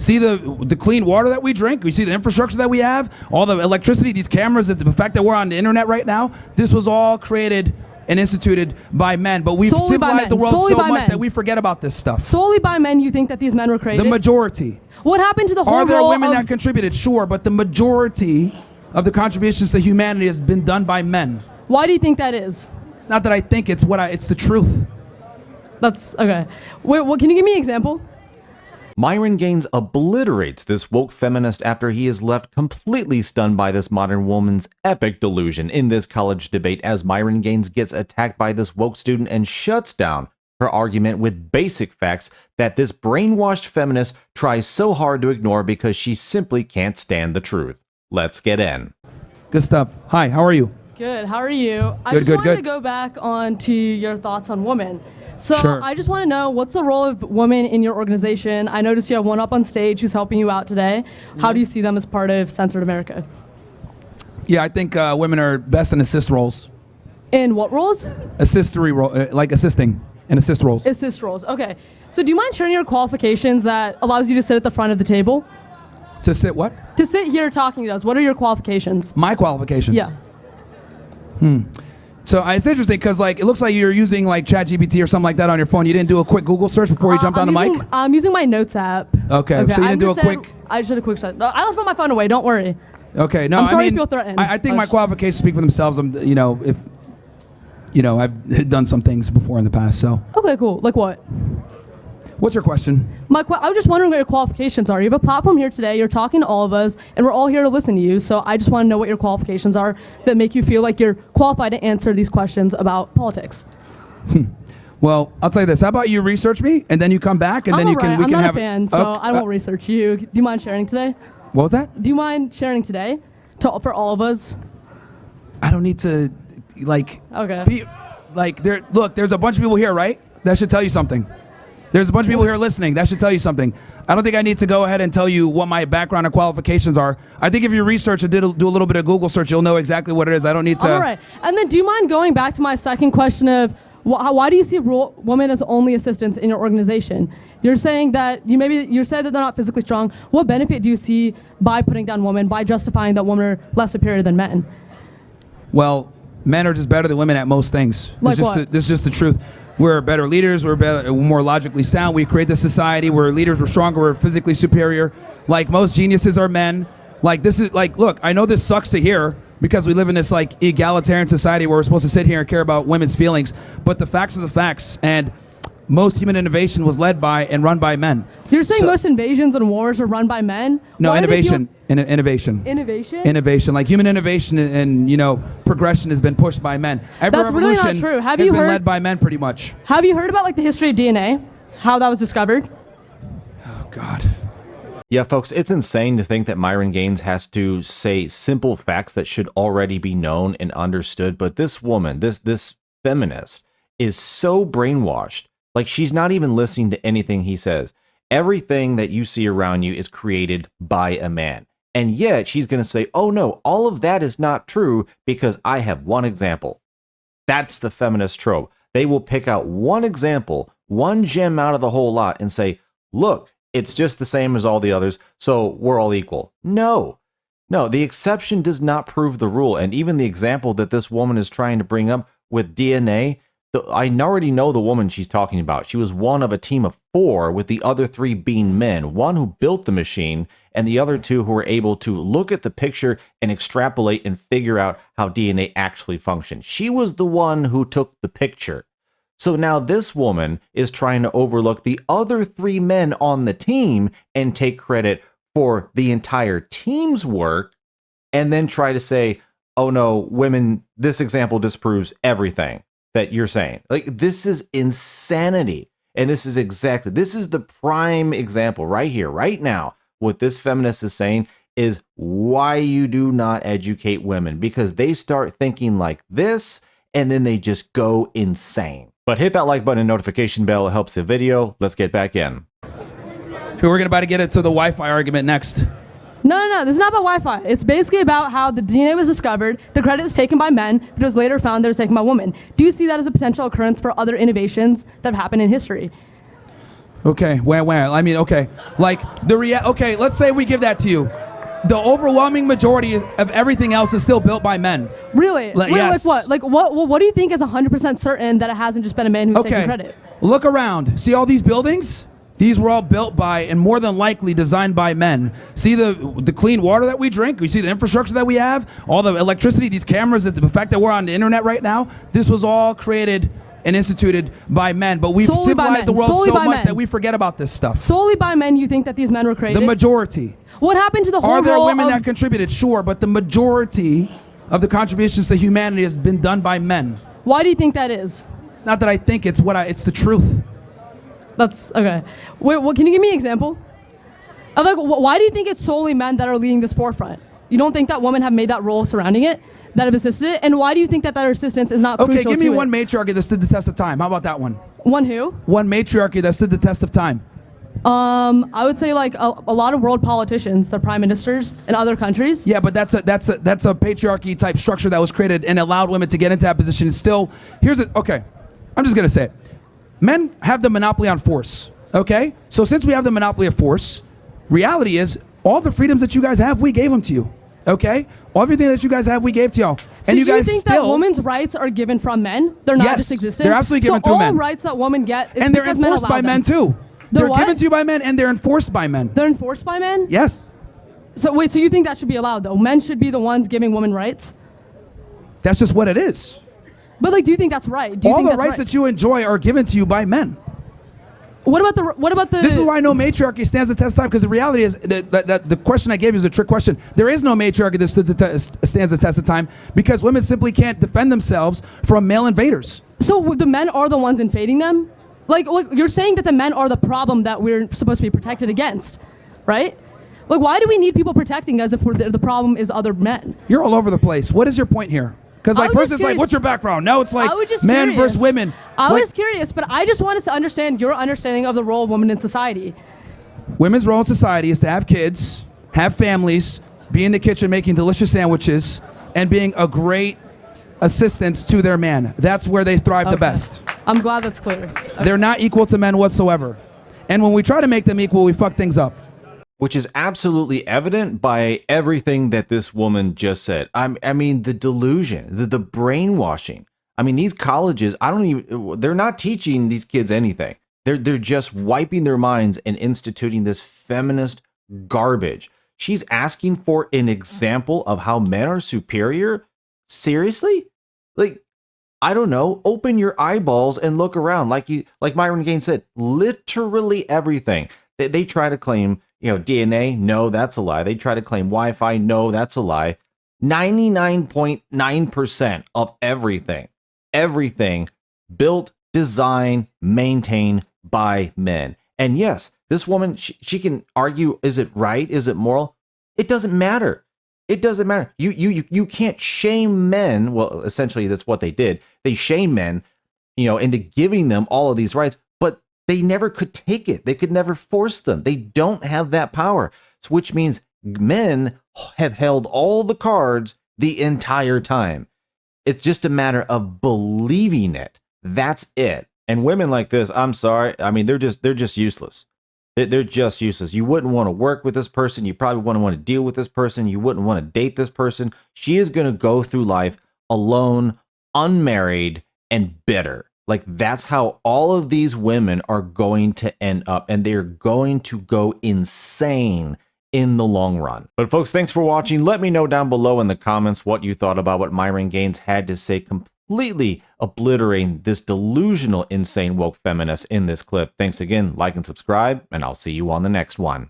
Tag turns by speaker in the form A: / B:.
A: see the clean water that we drink. We see the infrastructure that we have, all the electricity, these cameras, the fact that we're on the internet right now. This was all created and instituted by men. But we've civilized the world so much that we forget about this stuff.
B: Solely by men, you think that these men were created?
A: The majority.
B: What happened to the whole
A: Are there women that contributed? Sure, but the majority of the contributions to humanity has been done by men.
B: Why do you think that is?
A: It's not that I think, it's the truth.
B: That's okay. Wait, can you give me an example?
C: Myron Gaines obliterates this woke feminist after he is left completely stunned by this modern woman's epic delusion in this college debate, as Myron Gaines gets attacked by this woke student and shuts down her argument with basic facts that this brainwashed feminist tries so hard to ignore because she simply can't stand the truth. Let's get in.
A: Good stuff. Hi, how are you?
B: Good, how are you? I just wanted to go back on to your thoughts on women. So
A: sure.
B: I just want to know, what's the role of women in your organization? I noticed you have one up on stage who's helping you out today. How do you see them as part of Censored America?
A: Yeah, I think women are best in assist roles.
B: In what roles?
A: Assistory role, like assisting and assist roles.
B: Assist roles, okay. So do you mind sharing your qualifications that allows you to sit at the front of the table?
A: To sit what?
B: To sit here talking to us. What are your qualifications?
A: My qualifications?
B: Yeah.
A: So it's interesting because it looks like you're using ChatGPT or something like that on your phone. You didn't do a quick Google search before you jumped on the mic?
B: I'm using my notes app.
A: Okay, so you didn't do a quick...
B: I should have quick shot. I left my phone away, don't worry.
A: Okay, no,
B: I'm sorry
A: I mean,
B: you feel threatened.
A: I think my qualifications speak for themselves. I've done some things before in the past, so...
B: Okay, cool. Like what?
A: What's your question?
B: I was just wondering what your qualifications are. You have a platform here today, you're talking to all of us, and we're all here to listen to you, so I just want to know what your qualifications are that make you feel like you're qualified to answer these questions about politics.
A: Well, I'll tell you this. How about you research me, and then you come back, and then we can have...
B: I'm not a fan, so I won't research you. Do you mind sharing today?
A: What was that?
B: Do you mind sharing today for all of us?
A: I don't need to,
B: Okay.
A: Look, there's a bunch of people here, right? That should tell you something. There's a bunch of people here listening. That should tell you something. I don't think I need to go ahead and tell you what my background and qualifications are. I think if you research and do a little bit of Google search, you'll know exactly what it is. I don't need to...
B: All right. And then do you mind going back to my second question of why do you see women as only assistants in your organization? You're saying that you said that they're not physically strong. What benefit do you see by putting down women, by justifying that women are less superior than men?
A: Well, men are just better than women at most things.
B: Like what?
A: This is just the truth. We're better leaders. We're more logically sound. We create the society. We're leaders. We're stronger. We're physically superior. Most geniuses are men. Look, I know this sucks to hear because we live in this egalitarian society where we're supposed to sit here and care about women's feelings. But the facts are the facts. And most human innovation was led by and run by men.
B: You're saying most invasions and wars are run by men?
A: No, innovation. Innovation.
B: Innovation?
A: Innovation. Human innovation and progression has been pushed by men. Every
B: That's really
A: revolution
B: not true.
A: has been led by men pretty much.
B: Have you heard about the history of DNA? How that was discovered?
A: Oh, God.
C: Yeah, folks, it's insane to think that Myron Gaines has to say simple facts that should already be known and understood. But this woman, this feminist, is so brainwashed. She's not even listening to anything he says. Everything that you see around you is created by a man. And yet she's going to say, oh no, all of that is not true because I have one example. That's the feminist trope. They will pick out one example, one gem out of the whole lot and say, look, it's just the same as all the others, so we're all equal. No, the exception does not prove the rule. And even the example that this woman is trying to bring up with DNA, I already know the woman she's talking about. She was one of a team of 4, with the other 3 being men, one who built the machine and the other 2 who were able to look at the picture and extrapolate and figure out how DNA actually functions. She was the one who took the picture. So now this woman is trying to overlook the other 3 men on the team and take credit for the entire team's work and then try to say, oh no, women, this example disproves everything that you're saying. This is insanity. And this is the prime example right here, right now. What this feminist is saying is why you do not educate women, because they start thinking like this and then they just go insane. But hit that like button and notification bell. It helps the video. Let's get back in.
A: We're about to get into the Wi-Fi argument next.
B: No, this is not about Wi-Fi. It's basically about how the DNA was discovered, the credit was taken by men, but it was later found that it was taken by women. Do you see that as a potential occurrence for other innovations that have happened in history?
A: Okay, where? I mean, okay. Like, okay, let's say we give that to you. The overwhelming majority of everything else is still built by men.
B: Really?
A: Like,
B: Wait,
A: yes.
B: like what? What do you think is 100% certain that it hasn't just been a man who's taking credit?
A: Look around. See all these buildings? These were all built by and more than likely designed by men. See the clean water that we drink? You see the infrastructure that we have? All the electricity, these cameras, the fact that we're on the internet right now? This was all created and instituted by men. But we've civilized the world so much that we forget about this stuff.
B: Solely by men, you think that these men were created?
A: The majority.
B: What happened to the whole
A: Are there
B: role
A: women
B: of-
A: that contributed? Sure, but the majority of the contributions to humanity has been done by men.
B: Why do you think that is?
A: It's not that I think, it's it's the truth.
B: That's okay. Wait, can you give me an example? Of like, why do you think it's solely men that are leading this forefront? You don't think that women have made that role surrounding it, that have assisted it? And why do you think that assistance is not crucial to it?
A: Okay, give me one matriarchy that stood the test of time. How about that one?
B: One who?
A: One matriarchy that stood the test of time.
B: I would say like a lot of world politicians, the prime ministers in other countries.
A: Yeah, but that's a patriarchy type structure that was created and allowed women to get into that position. Still, okay, I'm just gonna say it. Men have the monopoly on force. Okay, so since we have the monopoly of force, reality is all the freedoms that you guys have, we gave them to you. Okay, everything that you guys have, we gave to y'all.
B: So
A: and you guys
B: think
A: still,
B: that women's rights are given from men? They're not
A: Yes,
B: just existing.
A: they're absolutely given through men.
B: So all rights that women get, is
A: and they're
B: because men
A: enforced
B: allow
A: by men
B: them.
A: too.
B: They're what?
A: given to you by men and they're enforced by men.
B: They're enforced by men?
A: Yes.
B: So wait, so you think that should be allowed though? Men should be the ones giving women rights?
A: That's just what it is.
B: But like, do you think that's right? Do you
A: All
B: think
A: the
B: that's
A: rights
B: right?
A: that you enjoy are given to you by men.
B: What about the?
A: This is why no matriarchy stands the test of time, because the reality is that the question I gave you is a trick question. There is no matriarchy that stands the test of time because women simply can't defend themselves from male invaders.
B: So the men are the ones invading them? Like you're saying that the men are the problem that we're supposed to be protected against, right? Like, why do we need people protecting us if the problem is other men?
A: You're all over the place. What is your point here? Because like first it's like, what's your background? Now it's like men versus women.
B: I was curious, but I just wanted to understand your understanding of the role of women in society.
A: Women's role in society is to have kids, have families, be in the kitchen making delicious sandwiches, and being a great assistance to their man. That's where they thrive the best.
B: I'm glad that's clear. Okay.
A: They're not equal to men whatsoever. And when we try to make them equal, we fuck things up.
C: Which is absolutely evident by everything that this woman just said. I mean, the delusion, the brainwashing. I mean, these colleges, they're not teaching these kids anything. They're just wiping their minds and instituting this feminist garbage. She's asking for an example of how men are superior. Seriously? Like, I don't know, open your eyeballs and look around. Like Myron Gaines said, literally everything. They try to claim, DNA, no, that's a lie. They try to claim Wi-Fi, no, that's a lie. 99.9% of everything built, designed, maintained by men. And yes, this woman, she can argue, is it right? Is it moral? It doesn't matter. It doesn't matter. You can't shame men. Well, essentially, that's what they did. They shame men, into giving them all of these rights, but they never could take it. They could never force them. They don't have that power, which means men have held all the cards the entire time. It's just a matter of believing it. That's it. And women like this, I'm sorry. I mean, they're just useless. They're just useless. You wouldn't want to work with this person. You probably wouldn't want to deal with this person. You wouldn't want to date this person. She is going to go through life alone, unmarried, and bitter. Like, that's how all of these women are going to end up, and they're going to go insane in the long run. But folks, thanks for watching. Let me know down below in the comments what you thought about what Myron Gaines had to say, completely obliterating this delusional, insane woke feminist in this clip. Thanks again, like and subscribe, and I'll see you on the next one.